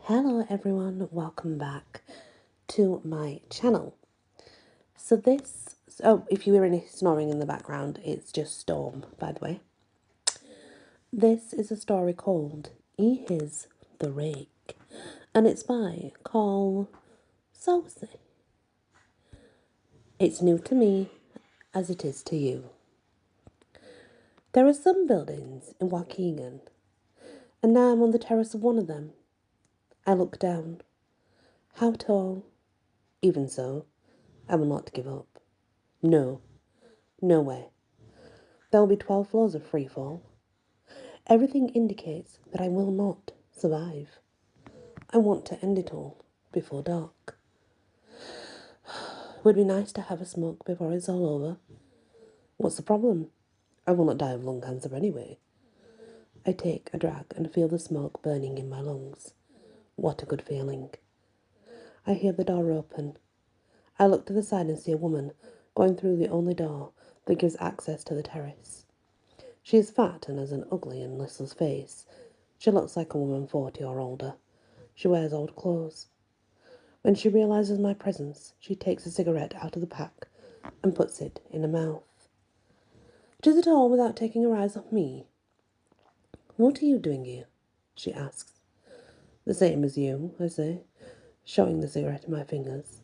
Hello everyone, welcome back to my channel. If you hear any snoring in the background, it's just Storm, by the way. This is a story called He is the Rake, and it's by Soucy. It's new to me, as it is to you. There are some buildings in Waukegan, and now I'm on the terrace of one of them. I look down. How tall? Even so, I will not give up. No way. There will be 12 floors of free fall. Everything indicates that I will not survive. I want to end it all before dark. It would be nice to have a smoke before it's all over. What's the problem? I will not die of lung cancer anyway. I take a drag and feel the smoke burning in my lungs. What a good feeling. I hear the door open. I look to the side and see a woman going through the only door that gives access to the terrace. She is fat and has an ugly and listless face. She looks like a woman 40 or older. She wears old clothes. When she realizes my presence, she takes a cigarette out of the pack and puts it in her mouth. Does it all without taking her eyes off me. What are you doing here? She asks. The same as you, I say, showing the cigarette in my fingers.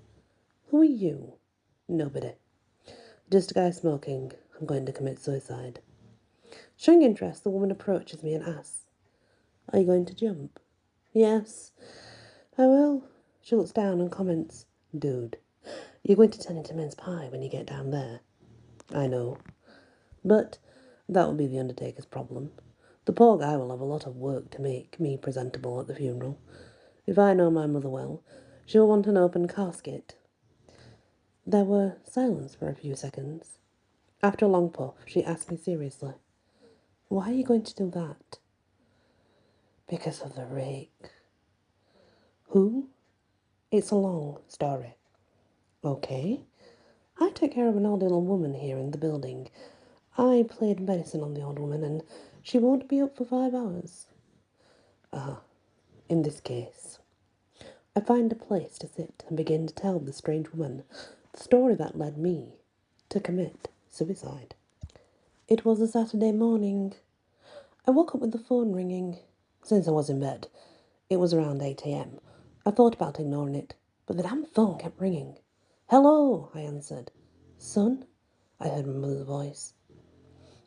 Who are you? Nobody. Just a guy smoking. I'm going to commit suicide. Showing interest, the woman approaches me and asks, Are you going to jump? Yes, I will. She looks down and comments, Dude, you're going to turn into mince pie when you get down there. I know. But that will be the undertaker's problem. The poor guy will have a lot of work to make me presentable at the funeral. If I know my mother well, she'll want an open casket. There were silence for a few seconds. After a long puff, she asked me seriously, Why are you going to do that? Because of the Rake. Who? It's a long story. Okay. I took care of an elderly woman here in the building. I played medicine on the old woman, and she won't be up for 5 hours. In this case, I find a place to sit and begin to tell the strange woman the story that led me to commit suicide. It was a Saturday morning. I woke up with the phone ringing. Since I was in bed, it was around 8 a.m. I thought about ignoring it, but the damn phone kept ringing. Hello, I answered. Son? I heard my mother's voice.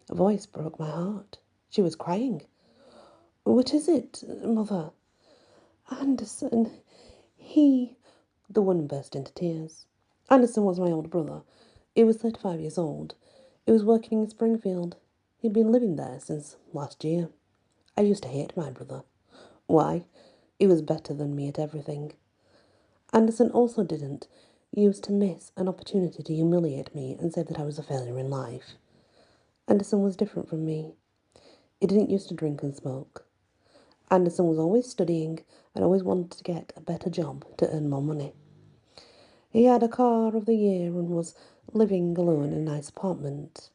A voice broke my heart. She was crying. What is it, Mother? Anderson, The woman burst into tears. Anderson was my older brother. He was 35 years old. He was working in Springfield. He'd been living there since last year. I used to hate my brother. Why? He was better than me at everything. Anderson also didn't. He used to miss an opportunity to humiliate me and say that I was a failure in life. Anderson was different from me. He didn't used to drink and smoke. Anderson was always studying and always wanted to get a better job to earn more money. He had a car of the year and was living alone in a nice apartment.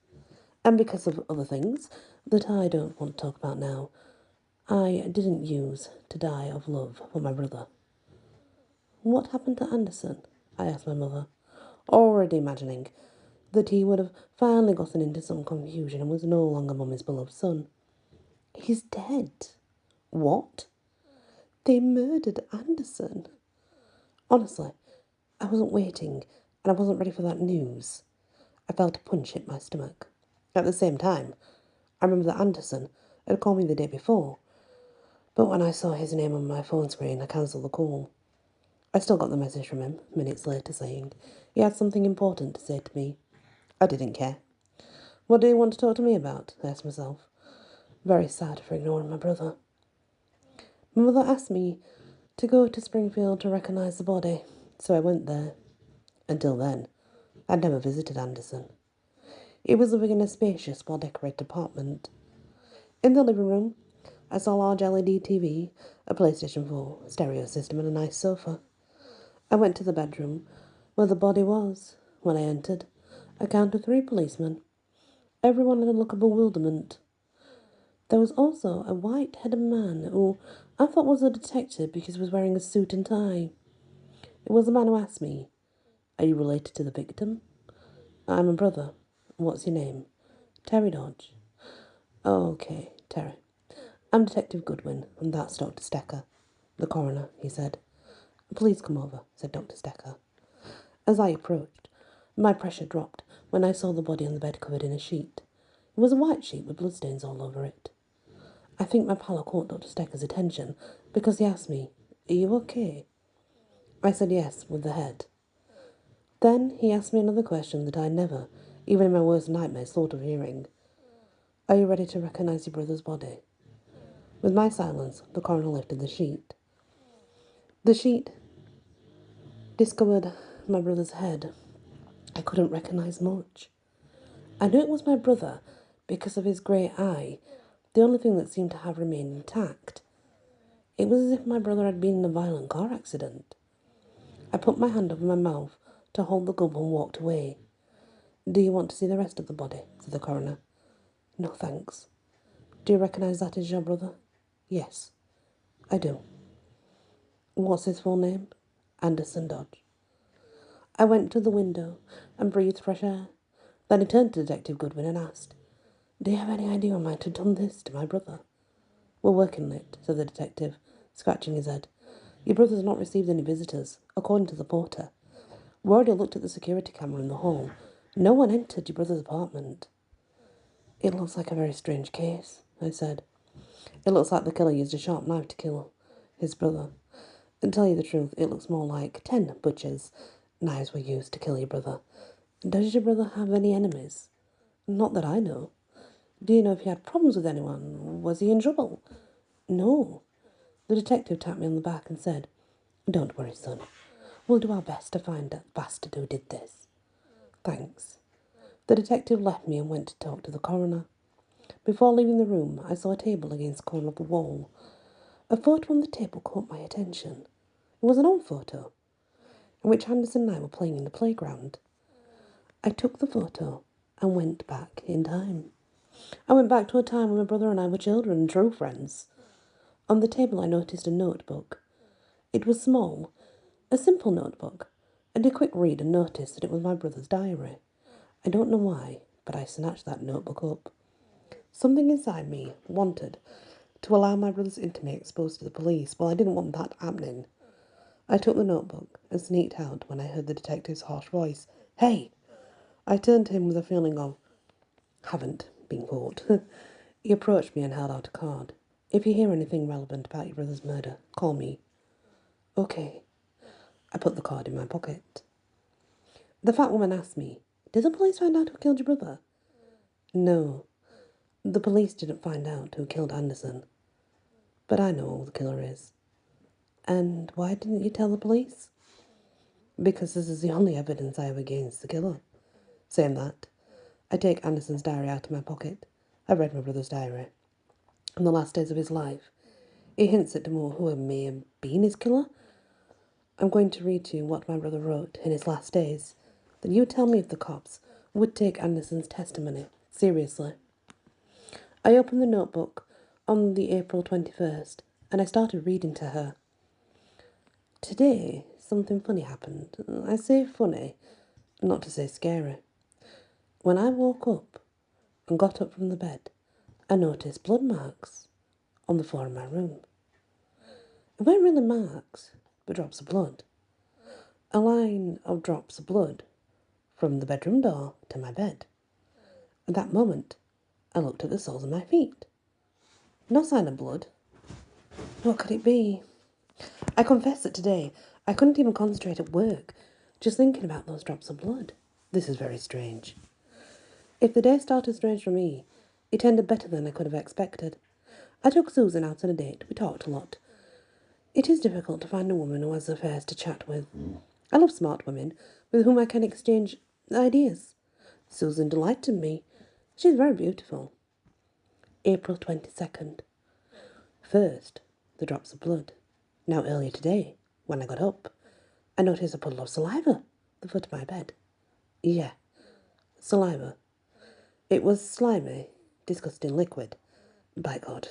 And because of other things that I don't want to talk about now, I didn't use to die of love for my brother. What happened to Anderson? I asked my mother, already imagining that he would have finally gotten into some confusion and was no longer Mummy's beloved son. He's dead. What? They murdered Anderson. Honestly, I wasn't waiting, and I wasn't ready for that news. I felt a punch hit my stomach. At the same time, I remember that Anderson had called me the day before, but when I saw his name on my phone screen, I cancelled the call. I still got the message from him minutes later saying he had something important to say to me. I didn't care. What do you want to talk to me about? I asked myself. Very sad for ignoring my brother. My mother asked me to go to Springfield to recognise the body, so I went there. Until then, I'd never visited Anderson. He was living in a spacious, well-decorated apartment. In the living room, I saw a large LED TV, a PlayStation 4 stereo system, and a nice sofa. I went to the bedroom where the body was. When I entered, I counted 3 policemen. Everyone had a look of bewilderment. There was also a white-headed man who I thought was a detective because he was wearing a suit and tie. It was the man who asked me, "Are you related to the victim?" "I'm a brother." "What's your name?" "Terry Dodge." "Oh, okay, Terry. I'm Detective Goodwin, and that's Dr. Stecker." "The coroner," he said. "Please come over," said Dr. Stecker. As I approached, my pressure dropped when I saw the body on the bed covered in a sheet. It was a white sheet with bloodstains all over it. I think my pallor caught Dr. Stecker's attention because he asked me, "Are you okay?" I said yes, with the head. Then he asked me another question that I never, even in my worst nightmares, thought of hearing. "Are you ready to recognize your brother's body?" With my silence, the coroner lifted the sheet. The sheet discovered my brother's head. I couldn't recognize much. I knew it was my brother because of his grey eye, the only thing that seemed to have remained intact. It was as if my brother had been in a violent car accident. I put my hand over my mouth to hold the gulp and walked away. "Do you want to see the rest of the body?" said the coroner. "No, thanks." "Do you recognise that as your brother?" "Yes, I do." "What's his full name?" "Anderson Dodge." I went to the window and breathed fresh air. Then I turned to Detective Goodwin and asked, "Do you have any idea who might have done this to my brother?" "We're working on it," said the detective, scratching his head. "Your brother's not received any visitors, according to the porter. We already looked at the security camera in the hall. No one entered your brother's apartment." "It looks like a very strange case," I said. "It looks like the killer used a sharp knife to kill his brother. And tell you the truth, it looks more like 10 butchers' knives were used to kill your brother. Does your brother have any enemies?" "Not that I know." "Do you know if he had problems with anyone? Was he in trouble?" "No." The detective tapped me on the back and said, "Don't worry, son. We'll do our best to find the bastard who did this." "Thanks." The detective left me and went to talk to the coroner. Before leaving the room, I saw a table against the corner of the wall. A photo on the table caught my attention. It was an old photo, in which Anderson and I were playing in the playground. I took the photo and went back in time. I went back to a time when my brother and I were children and true friends. On the table I noticed a notebook. It was small, a simple notebook. I did a quick read and noticed that it was my brother's diary. I don't know why, but I snatched that notebook up. Something inside me wanted to allow my brother's intimate exposed to the police. Well, I didn't want that happening. I took the notebook and sneaked out when I heard the detective's harsh voice. "Hey!" I turned to him with a feeling of, haven't been caught. He approached me and held out a card. "If you hear anything relevant about your brother's murder, call me." "Okay." I put the card in my pocket. The fat woman asked me, "Did the police find out who killed your brother?" "No. The police didn't find out who killed Anderson. But I know who the killer is." "And why didn't you tell the police?" "Because this is the only evidence I have against the killer." Saying that, I take Anderson's diary out of my pocket. I read my brother's diary. In the last days of his life, he hints at who may have been his killer. I'm going to read to you what my brother wrote in his last days. Then you tell me if the cops would take Anderson's testimony seriously. I opened the notebook on the April 21st, and I started reading to her. "Today, something funny happened. I say funny, not to say scary. When I woke up and got up from the bed, I noticed blood marks on the floor of my room. It weren't really marks, but drops of blood. A line of drops of blood from the bedroom door to my bed. At that moment, I looked at the soles of my feet. No sign of blood. What could it be? I confess that today I couldn't even concentrate at work, just thinking about those drops of blood. This is very strange. If the day started strange for me, it ended better than I could have expected. I took Susan out on a date. We talked a lot. It is difficult to find a woman who has affairs to chat with. I love smart women with whom I can exchange ideas. Susan delighted me. She's very beautiful. April 22nd. First, the drops of blood. Now earlier today, when I got up, I noticed a puddle of saliva at the foot of my bed. Yeah, saliva. It was slimy, disgusting liquid. By God,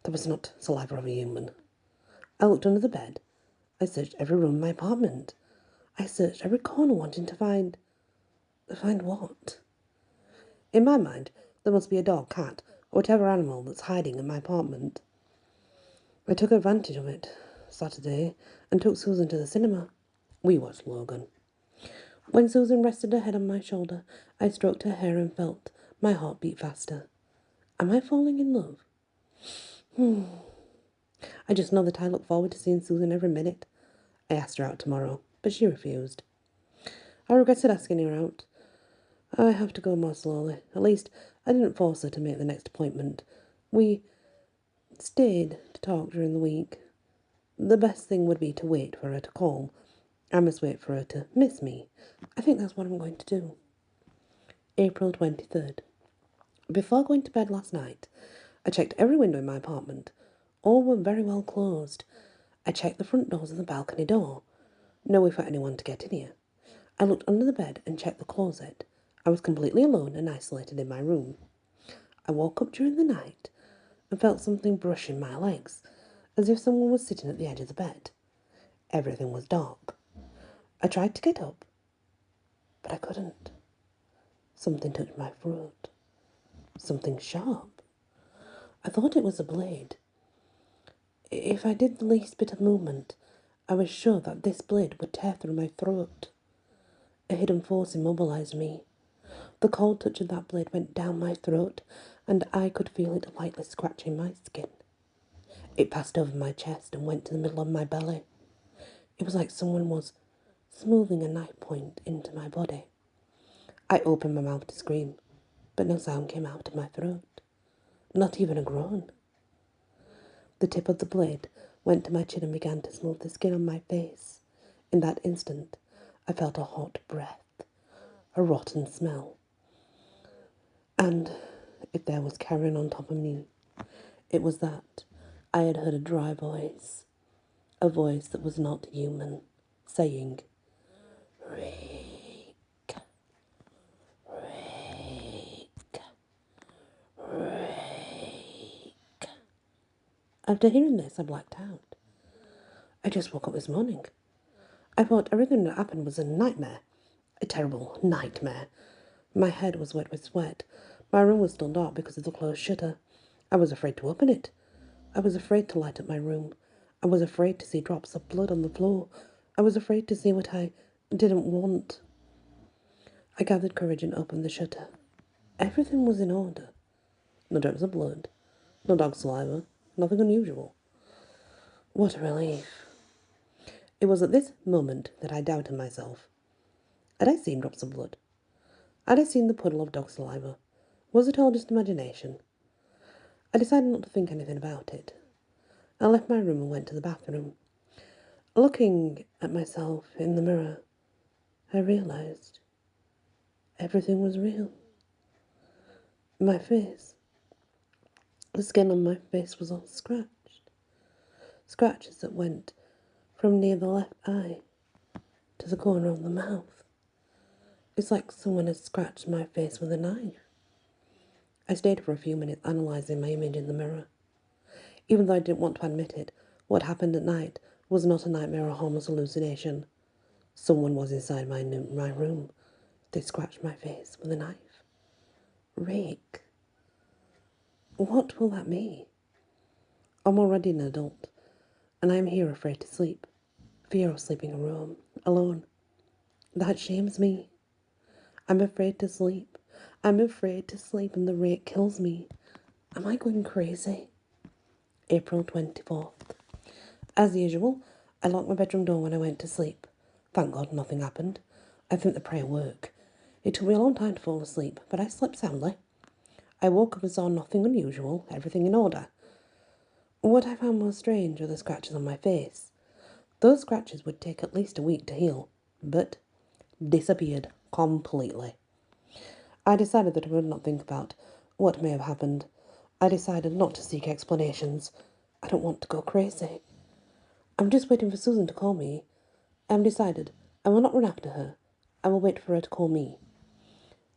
that was not saliva of a human. I looked under the bed. I searched every room in my apartment. I searched every corner wanting to find... Find what? In my mind, there must be a dog, cat, or whatever animal that's hiding in my apartment. I took advantage of it Saturday and took Susan to the cinema. We watched Logan. When Susan rested her head on my shoulder, I stroked her hair and felt my heart beat faster. Am I falling in love? I just know that I look forward to seeing Susan every minute. I asked her out tomorrow, but she refused. I regretted asking her out. I have to go more slowly. At least, I didn't force her to make the next appointment. We stayed to talk during the week. The best thing would be to wait for her to call. I must wait for her to miss me. I think that's what I'm going to do. April 23rd. Before going to bed last night, I checked every window in my apartment. All were very well closed. I checked the front doors and the balcony door. No way for anyone to get in here. I looked under the bed and checked the closet. I was completely alone and isolated in my room. I woke up during the night and felt something brushing my legs, as if someone was sitting at the edge of the bed. Everything was dark. I tried to get up, but I couldn't. Something touched my throat. Something sharp. I thought it was a blade. If I did the least bit of movement, I was sure that this blade would tear through my throat. A hidden force immobilized me. The cold touch of that blade went down my throat, and I could feel it lightly scratching my skin. It passed over my chest and went to the middle of my belly. It was like someone was smoothing a knife point into my body. I opened my mouth to scream, but no sound came out of my throat. Not even a groan. The tip of the blade went to my chin and began to smooth the skin on my face. In that instant, I felt a hot breath, a rotten smell. And if there was carrion on top of me, it was that I had heard a dry voice, a voice that was not human, saying, Rake, Rake, Rake. After hearing this, I blacked out. I just woke up this morning. I thought everything that happened was a nightmare, a terrible nightmare. My head was wet with sweat. My room was still dark because of the closed shutter. I was afraid to open it. I was afraid to light up my room. I was afraid to see drops of blood on the floor. I was afraid to see what I didn't want. I gathered courage and opened the shutter. Everything was in order. No drops of blood, no dog saliva, nothing unusual. What a relief. It was at this moment that I doubted myself. Had I seen drops of blood? Had I seen the puddle of dog saliva? Was it all just imagination? I decided not to think anything about it. I left my room and went to the bathroom. Looking at myself in the mirror, I realized everything was real. My face, the skin on my face was all scratched. Scratches that went from near the left eye to the corner of the mouth. It's like someone had scratched my face with a knife. I stayed for a few minutes analysing my image in the mirror. Even though I didn't want to admit it, what happened at night was not a nightmare or harmless hallucination. Someone was inside my room. They scratched my face with a knife. Rake. What will that mean? I'm already an adult, and I am here afraid to sleep. Fear of sleeping alone. That shames me. I'm afraid to sleep. I'm afraid to sleep and the rake kills me. Am I going crazy? April 24th. As usual, I locked my bedroom door when I went to sleep. Thank God nothing happened. I think the prayer worked. It took me a long time to fall asleep, but I slept soundly. I woke up and saw nothing unusual, everything in order. What I found most strange were the scratches on my face. Those scratches would take at least a week to heal, but disappeared completely. I decided that I would not think about what may have happened. I decided not to seek explanations. I don't want to go crazy. I'm just waiting for Susan to call me. I'm decided. I will not run after her. I will wait for her to call me.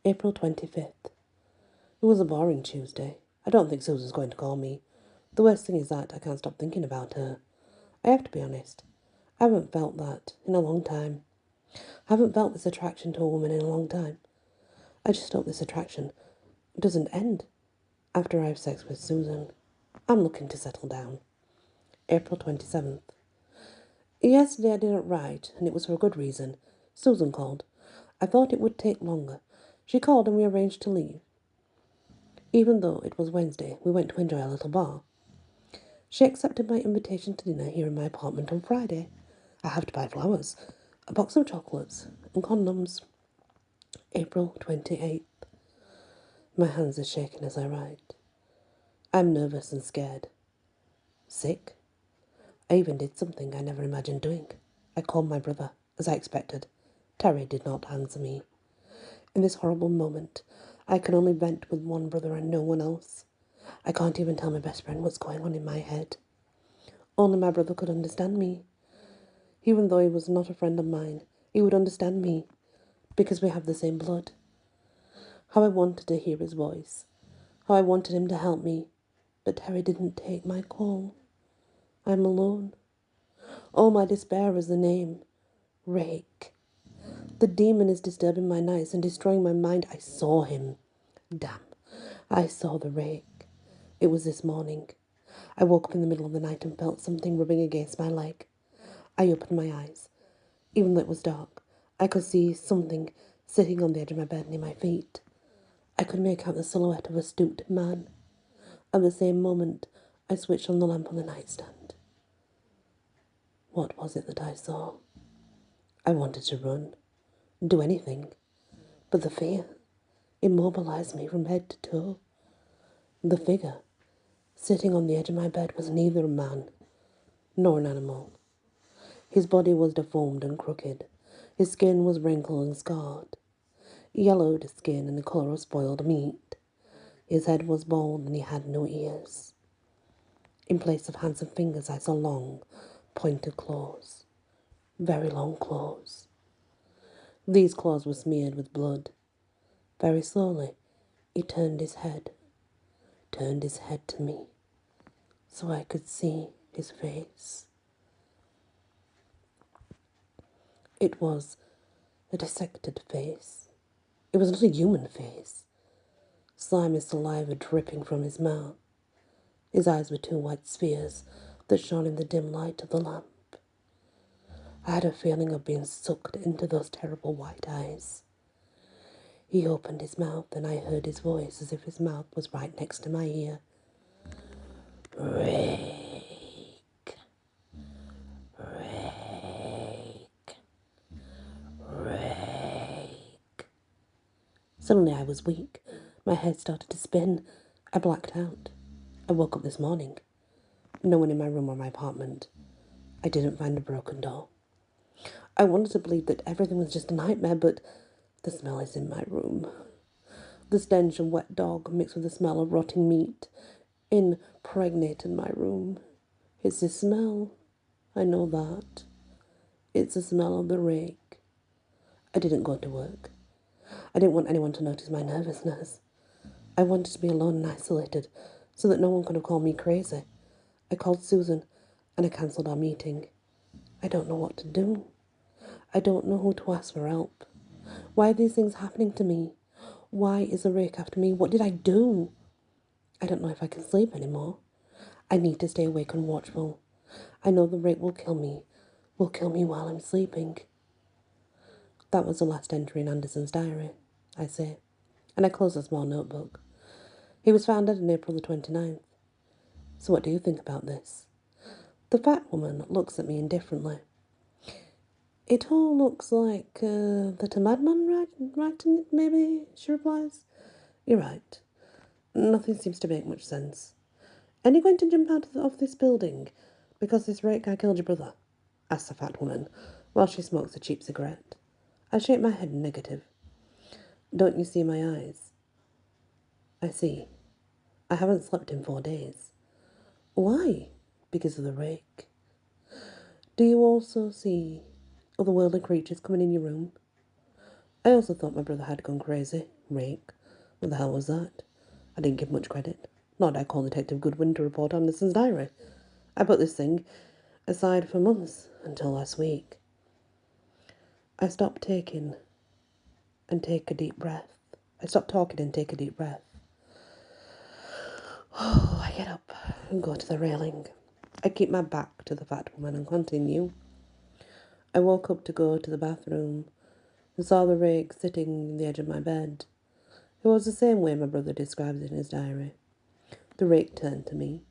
April 25th. It was a boring Tuesday. I don't think Susan's going to call me. The worst thing is that I can't stop thinking about her. I have to be honest. I haven't felt that in a long time. I haven't felt this attraction to a woman in a long time. I just hope this attraction doesn't end after I have sex with Susan. I'm looking to settle down. April 27th. Yesterday I didn't write, and it was for a good reason. Susan called. I thought it would take longer. She called and we arranged to leave. Even though it was Wednesday, we went to enjoy a little bar. She accepted my invitation to dinner here in my apartment on Friday. I have to buy flowers, a box of chocolates, and condoms. April 28th. My hands are shaking as I write. I'm nervous and scared. Sick. I even did something I never imagined doing. I called my brother, as I expected. Terry did not answer me. In this horrible moment, I can only vent with one brother and no one else. I can't even tell my best friend what's going on in my head. Only my brother could understand me. Even though he was not a friend of mine, he would understand me, because we have the same blood. How I wanted to hear his voice. How I wanted him to help me. But Terry didn't take my call. I'm alone. Oh, my despair is the name. Rake. The demon is disturbing my nights and destroying my mind. I saw him. Damn. I saw the rake. It was this morning. I woke up in the middle of the night and felt something rubbing against my leg. I opened my eyes. Even though it was dark, I could see something sitting on the edge of my bed near my feet. I could make out the silhouette of a stooped man. At the same moment, I switched on the lamp on the nightstand. What was it that I saw? I wanted to run, do anything, but the fear immobilized me from head to toe. The figure sitting on the edge of my bed was neither a man nor an animal. His body was deformed and crooked. His skin was wrinkled and scarred, yellowed skin and the colour of spoiled meat. His head was bald and he had no ears. In place of hands and fingers, I saw long, pointed claws. Very long claws. These claws were smeared with blood. Very slowly, he turned his head to me, so I could see his face. It was a dissected face. It was not a human face. Slimy saliva dripping from his mouth. His eyes were two white spheres that shone in the dim light of the lamp. I had a feeling of being sucked into those terrible white eyes. He opened his mouth and I heard his voice as if his mouth was right next to my ear. Rake, rake, rake. Suddenly I was weak. My head started to spin. I blacked out. I woke up this morning. No one in my room or my apartment. I didn't find a broken door. I wanted to believe that everything was just a nightmare, but the smell is in my room. The stench of wet dog mixed with the smell of rotting meat impregnated my room. It's the smell. I know that. It's the smell of the rake. I didn't go to work. I didn't want anyone to notice my nervousness. I wanted to be alone and isolated so that no one could have called me crazy. I called Susan and I cancelled our meeting. I don't know what to do. I don't know who to ask for help. Why are these things happening to me? Why is the rake after me? What did I do? I don't know if I can sleep anymore. I need to stay awake and watchful. I know the rake will kill me while I'm sleeping. That was the last entry in Anderson's diary, I say, and I close a small notebook. He was found dead on April the 29th. So what do you think about this? The fat woman looks at me indifferently. It all looks like that a madman writing it, maybe, she replies. You're right. Nothing seems to make much sense. And you're going to jump out of this building because this rake guy killed your brother? Asks the fat woman, while she smokes a cheap cigarette. I shake my head negative. Don't you see my eyes? I see. I haven't slept in 4 days. Why? Because of the rake. Do you also see otherworldly creatures coming in your room? I also thought my brother had gone crazy. Rake. What the hell was that? I didn't give much credit. Nor did I call Detective Goodwin to report Anderson's diary. I put this thing aside for months until last week. I stopped talking and take a deep breath. Oh, I get up and go to the railing. I keep my back to the fat woman and continue. I woke up to go to the bathroom and saw the rake sitting in the edge of my bed. It was the same way my brother describes it in his diary. The rake turned to me,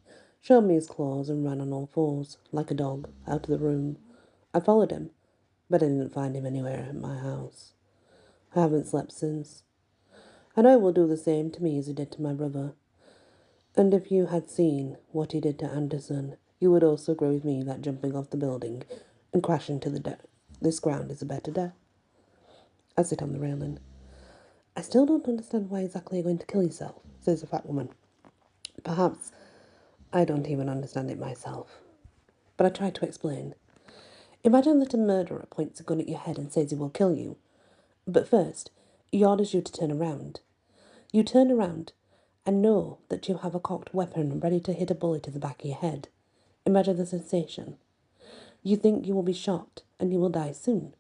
showed me his claws, and ran on all fours, like a dog, out of the room. I followed him, but I didn't find him anywhere at my house. I haven't slept since. I know it will do the same to me as he did to my brother. And if you had seen what he did to Anderson, you would also agree with me that jumping off the building and crashing to this ground is a better death. I sit on the railing. I still don't understand why exactly you're going to kill yourself, says the fat woman. Perhaps I don't even understand it myself. But I try to explain. Imagine that a murderer points a gun at your head and says he will kill you. But first, he orders you to turn around. You turn around and know that you have a cocked weapon ready to hit a bullet in the back of your head. Imagine the sensation. You think you will be shot and you will die soon.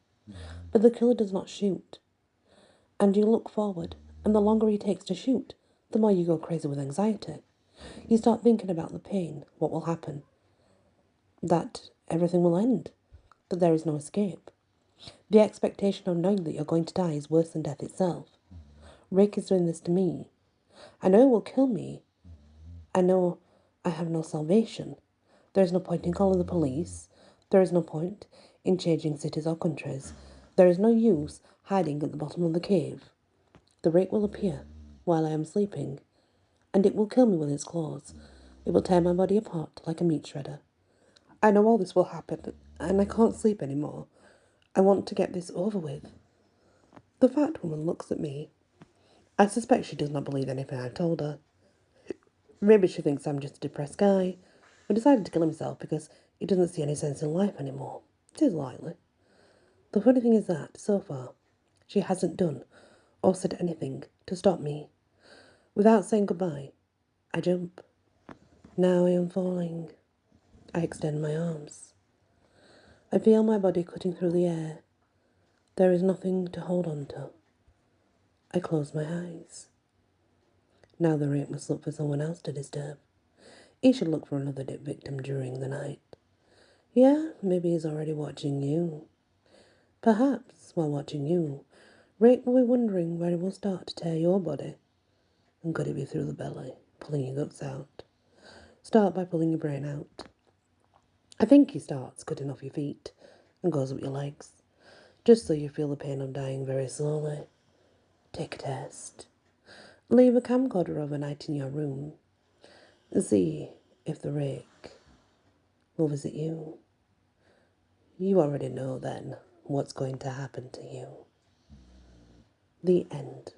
But the killer does not shoot. And you look forward, and the longer he takes to shoot, the more you go crazy with anxiety. You start thinking about the pain, what will happen, that everything will end, that there is no escape. The expectation of knowing that you're going to die is worse than death itself. Rake is doing this to me. I know it will kill me. I know I have no salvation. There is no point in calling the police. There is no point in changing cities or countries. There is no use hiding at the bottom of the cave. The rake will appear while I am sleeping, and it will kill me with its claws. It will tear my body apart like a meat shredder. I know all this will happen, and I can't sleep anymore. I want to get this over with. The fat woman looks at me. I suspect she does not believe anything I've told her. Maybe she thinks I'm just a depressed guy who decided to kill himself because he doesn't see any sense in life anymore. It is likely. The funny thing is that, so far, she hasn't done or said anything to stop me. Without saying goodbye, I jump. Now I am falling. I extend my arms. I feel my body cutting through the air. There is nothing to hold on to. I close my eyes. Now the rake must look for someone else to disturb. He should look for another victim during the night. Yeah, maybe he's already watching you. Perhaps, while watching you, Rake will be wondering where he will start to tear your body. And could it be through the belly, pulling your guts out? Start by pulling your brain out. I think he starts cutting off your feet and goes up your legs, just so you feel the pain of dying very slowly. Take a test. Leave a camcorder overnight in your room. See if the rake will visit you. You already know then what's going to happen to you. The end.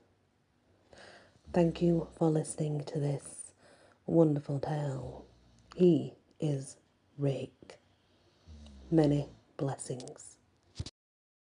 Thank you for listening to this wonderful tale. He is Rake. Many blessings.